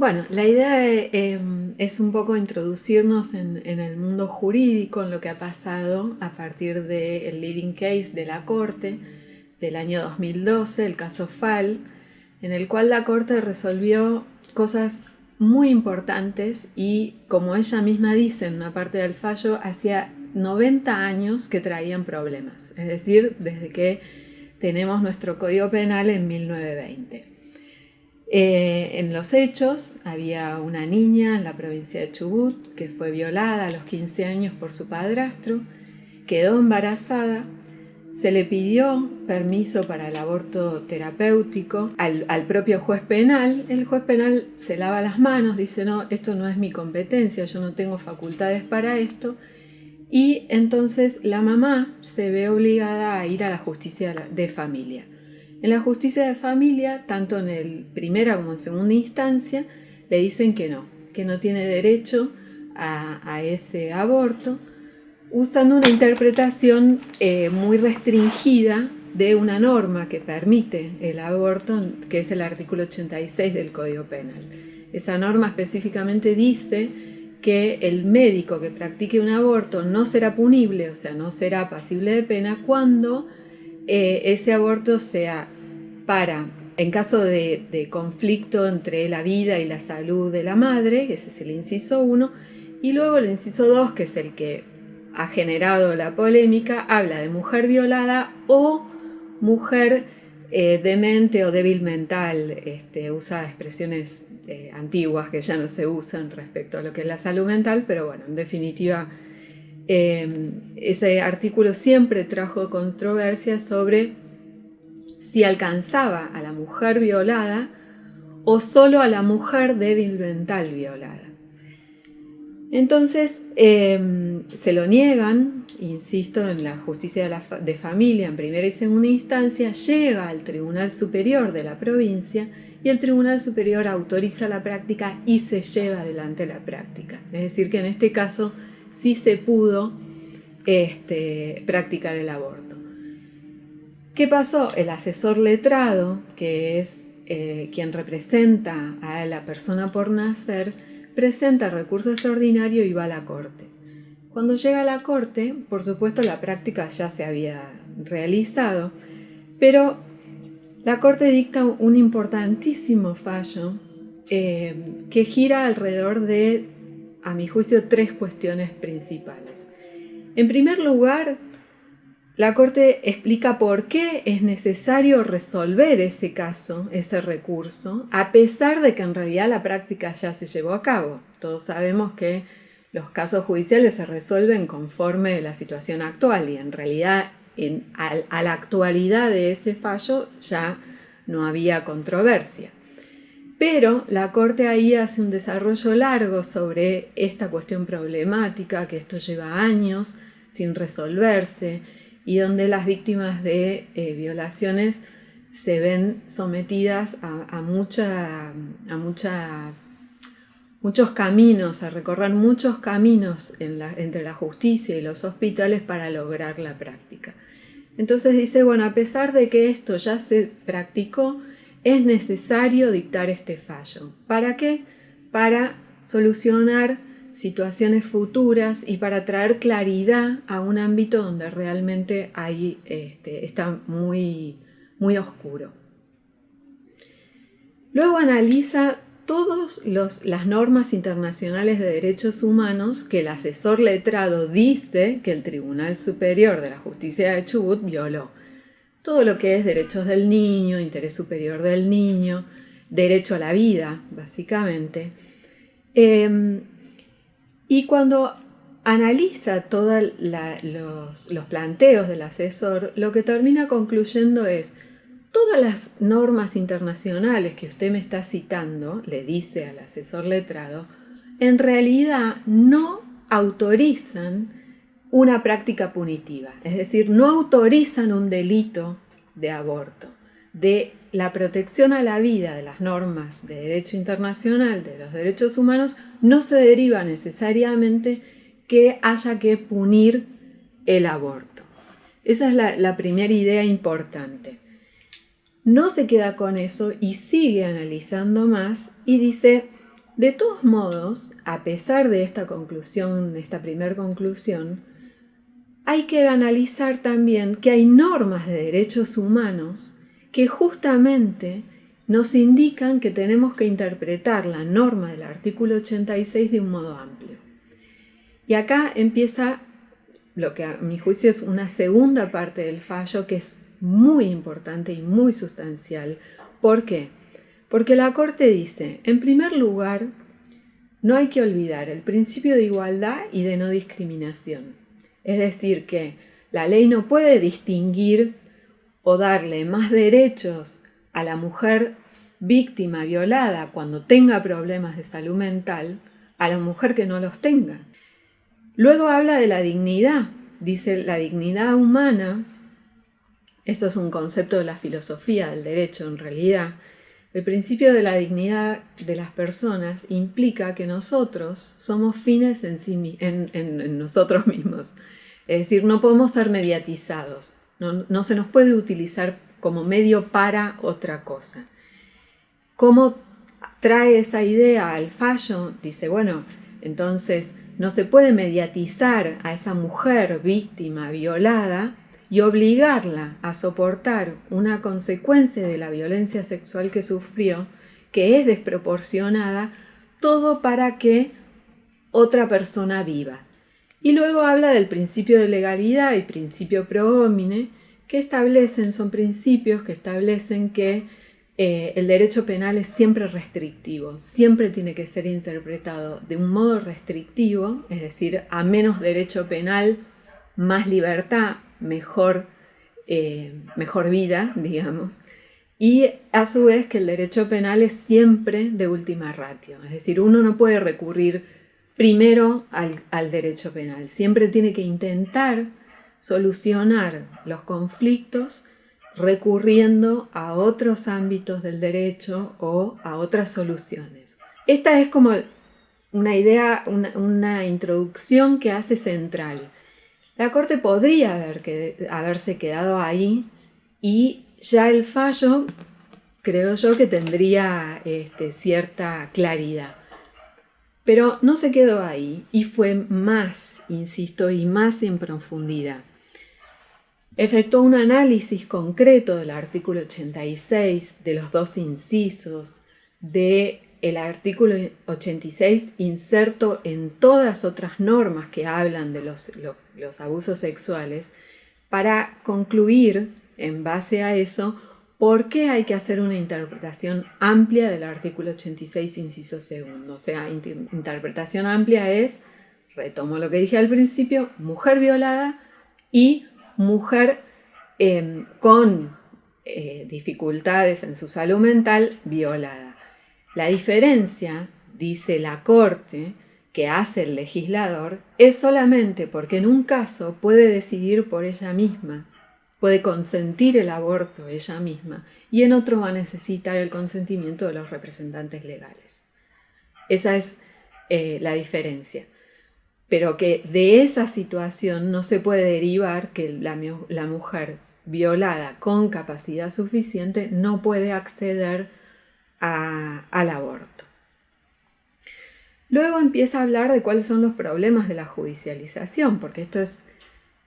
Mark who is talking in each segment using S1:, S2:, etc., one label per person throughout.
S1: Bueno, la idea es un poco introducirnos en el mundo jurídico, en lo que ha pasado a partir del leading case de la Corte del año 2012, el caso Fall, en el cual la Corte resolvió cosas muy importantes y, como ella misma dice en una parte del fallo, hacía 90 años que traían problemas, es decir, desde que tenemos nuestro Código Penal en 1920. En los hechos había una niña en la provincia de Chubut que fue violada a los 15 años por su padrastro, quedó embarazada, se le pidió permiso para el aborto terapéutico al propio juez penal. El juez penal se lava las manos, dice no, esto no es mi competencia, yo no tengo facultades para esto, y entonces la mamá se ve obligada a ir a la justicia de familia. En la justicia de familia, tanto en primera como en segunda instancia, le dicen que no tiene derecho a ese aborto, usando una interpretación muy restringida de una norma que permite el aborto, que es el artículo 86 del Código Penal. Esa norma específicamente dice que el médico que practique un aborto no será punible, o sea, no será pasible de pena cuando ese aborto sea en caso de conflicto entre la vida y la salud de la madre, que ese es el inciso 1, y luego el inciso 2, que es el que ha generado la polémica, habla de mujer violada o mujer demente o débil mental, usa expresiones antiguas que ya no se usan respecto a lo que es la salud mental, pero bueno, en definitiva, ese artículo siempre trajo controversia sobre si alcanzaba a la mujer violada o solo a la mujer débil mental violada. Entonces se lo niegan, insisto, en la justicia de familia en primera y segunda instancia, llega al Tribunal Superior de la provincia y el Tribunal Superior autoriza la práctica y se lleva adelante la práctica. Es decir, que en este caso sí se pudo practicar el aborto. ¿Qué pasó? El asesor letrado, que es quien representa a la persona por nacer, presenta recurso extraordinario y va a la Corte. Cuando llega a la Corte, por supuesto la práctica ya se había realizado, pero la Corte dicta un importantísimo fallo que gira alrededor de, a mi juicio, 3 cuestiones principales. En primer lugar, la Corte explica por qué es necesario resolver ese caso, ese recurso, a pesar de que en realidad la práctica ya se llevó a cabo. Todos sabemos que los casos judiciales se resuelven conforme la situación actual y en realidad a la actualidad de ese fallo ya no había controversia. Pero la Corte ahí hace un desarrollo largo sobre esta cuestión problemática, que esto lleva años sin resolverse, y donde las víctimas de violaciones se ven sometidas a muchos caminos, a recorrer muchos caminos entre la justicia y los hospitales para lograr la práctica. Entonces dice, bueno, a pesar de que esto ya se practicó, es necesario dictar este fallo. ¿Para qué? Para solucionar situaciones futuras y para traer claridad a un ámbito donde realmente ahí está muy, muy oscuro. Luego analiza todas las normas internacionales de derechos humanos que el asesor letrado dice que el Tribunal Superior de la Justicia de Chubut violó. Todo lo que es derechos del niño, interés superior del niño, derecho a la vida, básicamente. Y cuando analiza todos los planteos del asesor, lo que termina concluyendo es, todas las normas internacionales que usted me está citando, le dice al asesor letrado, en realidad no autorizan una práctica punitiva, es decir, no autorizan un delito de aborto. De la protección a la vida de las normas de derecho internacional, de los derechos humanos, no se deriva necesariamente que haya que punir el aborto. Esa es la primera idea importante. No se queda con eso y sigue analizando más y dice, De todos modos, a pesar de esta conclusión, esta primera conclusión, hay que analizar también que hay normas de derechos humanos que justamente nos indican que tenemos que interpretar la norma del artículo 86 de un modo amplio. Y acá empieza lo que a mi juicio es una segunda parte del fallo que es muy importante y muy sustancial. ¿Por qué? Porque la Corte dice, en primer lugar, no hay que olvidar el principio de igualdad y de no discriminación. Es decir, que la ley no puede distinguir o darle más derechos a la mujer víctima violada cuando tenga problemas de salud mental a la mujer que no los tenga. Luego habla de la dignidad. Dice, la dignidad humana, esto es un concepto de la filosofía del derecho en realidad. El principio de la dignidad de las personas implica que nosotros somos fines en nosotros mismos. Es decir, no podemos ser mediatizados. No se nos puede utilizar como medio para otra cosa. ¿Cómo trae esa idea al fallo? Dice, bueno, entonces no se puede mediatizar a esa mujer víctima violada y obligarla a soportar una consecuencia de la violencia sexual que sufrió, que es desproporcionada, todo para que otra persona viva. Y luego habla del principio de legalidad y principio pro homine, que son principios que establecen que el derecho penal es siempre restrictivo, siempre tiene que ser interpretado de un modo restrictivo, es decir, a menos derecho penal, más libertad, mejor vida, digamos, y a su vez que el derecho penal es siempre de última ratio, es decir, uno no puede recurrir primero al derecho penal, siempre tiene que intentar solucionar los conflictos recurriendo a otros ámbitos del derecho o a otras soluciones. Esta es como una idea, una introducción que hace central. La Corte podría haberse quedado ahí y ya el fallo, creo yo, que tendría cierta claridad. Pero no se quedó ahí y fue más, insisto, y más en profundidad. Efectuó un análisis concreto del artículo 86, de los dos incisos, del artículo 86 inserto en todas otras normas que hablan de los abusos sexuales, para concluir, en base a eso, por qué hay que hacer una interpretación amplia del artículo 86, inciso segundo. O sea, interpretación amplia es, retomo lo que dije al principio, mujer violada y mujer con dificultades en su salud mental violada. La diferencia, dice la Corte, que hace el legislador, es solamente porque en un caso puede decidir por ella misma, puede consentir el aborto ella misma, y en otro va a necesitar el consentimiento de los representantes legales. Esa es la diferencia. Pero que de esa situación no se puede derivar que la mujer violada con capacidad suficiente no puede acceder al aborto. Luego empieza a hablar de cuáles son los problemas de la judicialización, porque esto es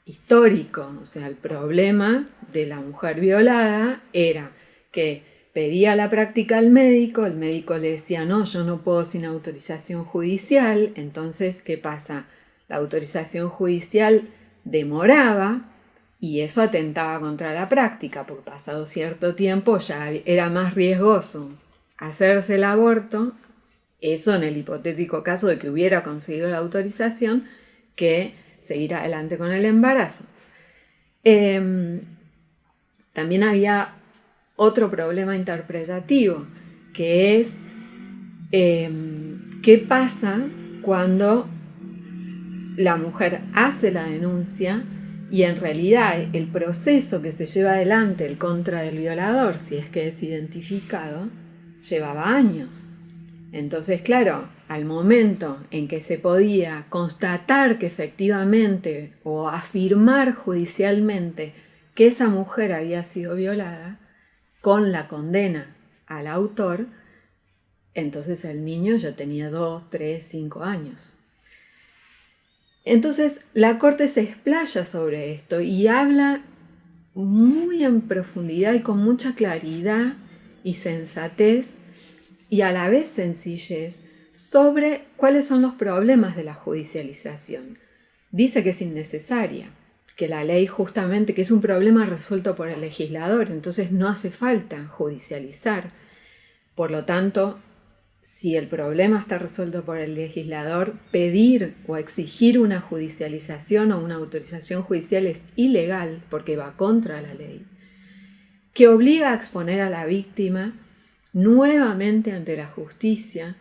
S1: histórico. O sea, el problema de la mujer violada era que pedía la práctica al médico, el médico le decía, no, yo no puedo sin autorización judicial. Entonces, ¿qué pasa? La autorización judicial demoraba y eso atentaba contra la práctica, porque pasado cierto tiempo ya era más riesgoso hacerse el aborto, eso en el hipotético caso de que hubiera conseguido la autorización, que seguir adelante con el embarazo. También había otro problema interpretativo, que es qué pasa cuando la mujer hace la denuncia y en realidad el proceso que se lleva adelante en contra del violador, si es que es identificado, llevaba años. Entonces, claro, al momento en que se podía constatar que efectivamente o afirmar judicialmente que esa mujer había sido violada, con la condena al autor, Entonces el niño ya tenía 2, 3, 5 años. Entonces la Corte se explaya sobre esto y habla muy en profundidad y con mucha claridad y sensatez y a la vez sencillez sobre cuáles son los problemas de la judicialización. Dice que es innecesaria, que la ley justamente, que es un problema resuelto por el legislador, entonces no hace falta judicializar. Por lo tanto, si el problema está resuelto por el legislador, pedir o exigir una judicialización o una autorización judicial es ilegal porque va contra la ley, que obliga a exponer a la víctima nuevamente ante la justicia,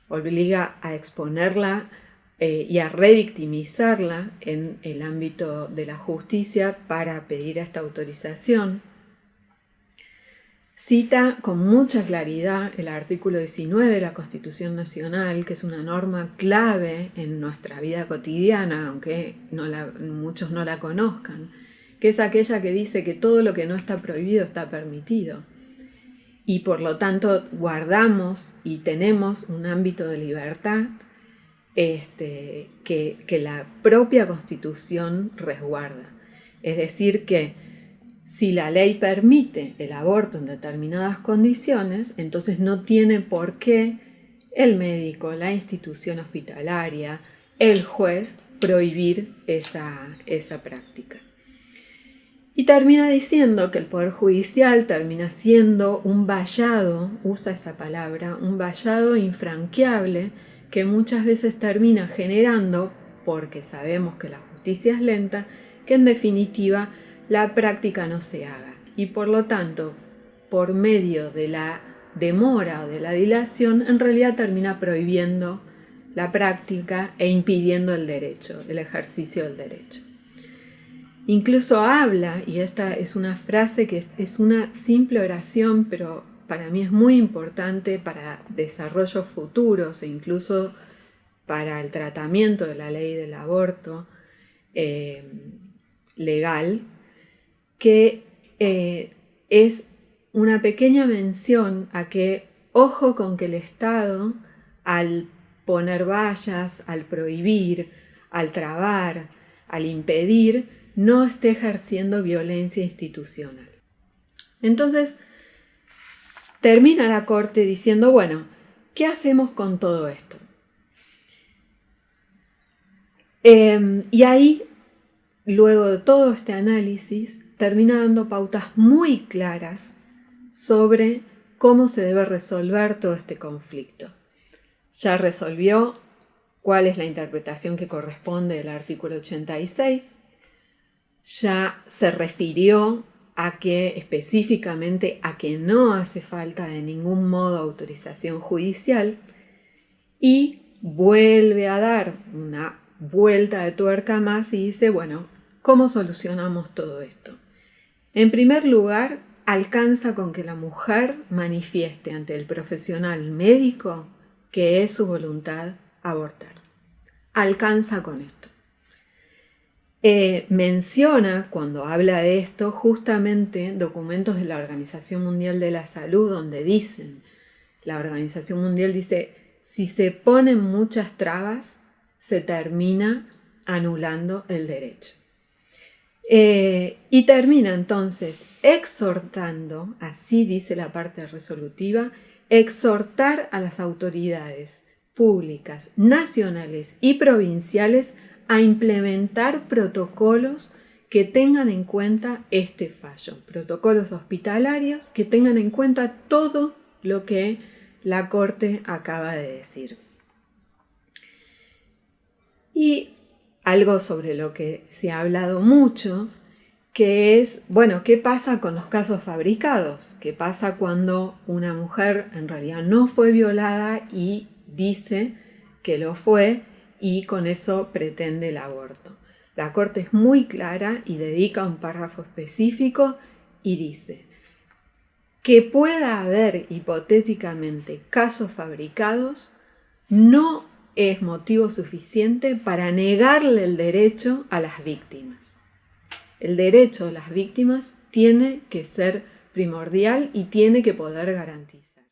S1: obliga a exponerla y a revictimizarla en el ámbito de la justicia para pedir esta autorización. Cita con mucha claridad el artículo 19 de la Constitución Nacional, que es una norma clave en nuestra vida cotidiana, aunque muchos no la conozcan, que es aquella que dice que todo lo que no está prohibido está permitido. Y por lo tanto guardamos y tenemos un ámbito de libertad que la propia Constitución resguarda. Es decir, que si la ley permite el aborto en determinadas condiciones, entonces no tiene por qué el médico, la institución hospitalaria, el juez prohibir esa práctica. Y termina diciendo que el Poder Judicial termina siendo un vallado, usa esa palabra, un vallado infranqueable que muchas veces termina generando, porque sabemos que la justicia es lenta, que en definitiva la práctica no se haga. Y por lo tanto, por medio de la demora o de la dilación, en realidad termina prohibiendo la práctica e impidiendo el derecho, el ejercicio del derecho. Incluso habla, y esta es una frase que es una simple oración, pero para mí es muy importante para desarrollos futuros e incluso para el tratamiento de la ley del aborto legal, que es una pequeña mención a que ojo con que el Estado, al poner vallas, al prohibir, al trabar, al impedir, no esté ejerciendo violencia institucional. Entonces, termina la Corte diciendo, bueno, ¿qué hacemos con todo esto? Y ahí, luego de todo este análisis, termina dando pautas muy claras sobre cómo se debe resolver todo este conflicto. Ya resolvió cuál es la interpretación que corresponde del artículo 86, ya se refirió a que específicamente a que no hace falta de ningún modo autorización judicial y vuelve a dar una vuelta de tuerca más y dice, bueno, ¿cómo solucionamos todo esto? En primer lugar, alcanza con que la mujer manifieste ante el profesional médico que es su voluntad abortar. Alcanza con esto. Menciona, cuando habla de esto, justamente documentos de la Organización Mundial de la Salud, donde dicen, la Organización Mundial dice, si se ponen muchas trabas, se termina anulando el derecho. Y termina entonces exhortando, así dice la parte resolutiva, exhortar a las autoridades públicas, nacionales y provinciales a implementar protocolos que tengan en cuenta este fallo, protocolos hospitalarios que tengan en cuenta todo lo que la Corte acaba de decir. Y algo sobre lo que se ha hablado mucho, que es, bueno, ¿qué pasa con los casos fabricados? ¿Qué pasa cuando una mujer en realidad no fue violada y dice que lo fue y con eso pretende el aborto? La Corte es muy clara y dedica un párrafo específico y dice que pueda haber hipotéticamente casos fabricados no es motivo suficiente para negarle el derecho a las víctimas. El derecho de las víctimas tiene que ser primordial y tiene que poder garantizar.